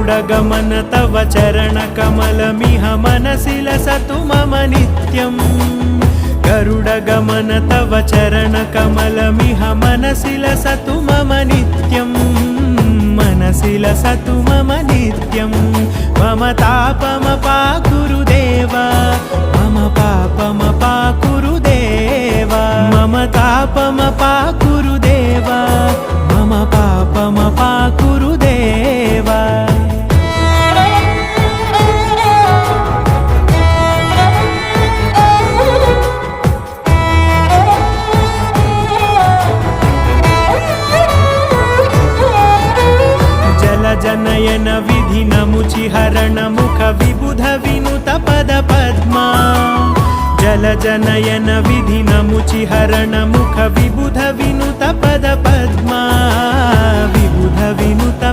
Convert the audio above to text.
गरुडगमन तव चरणकमलमिह मनसि लसतु मम नित्यम् गरुडगमन तव चरणकमलमिह मनसि लसतु मम नित्यम् मनसि लसतु मम नित्यम् मम तापमपाकुरु देव मम पापमपाकुरु देव मम तापमपाकुरु देव मम पापमपाकुरु देव जनयन विधिनमुचिहरण मुख विबुध विनुत पद पद्मा जल जनयन विधिनमुचिहरण मुख विबुध विनुत पद पद्मा विबुध विनुत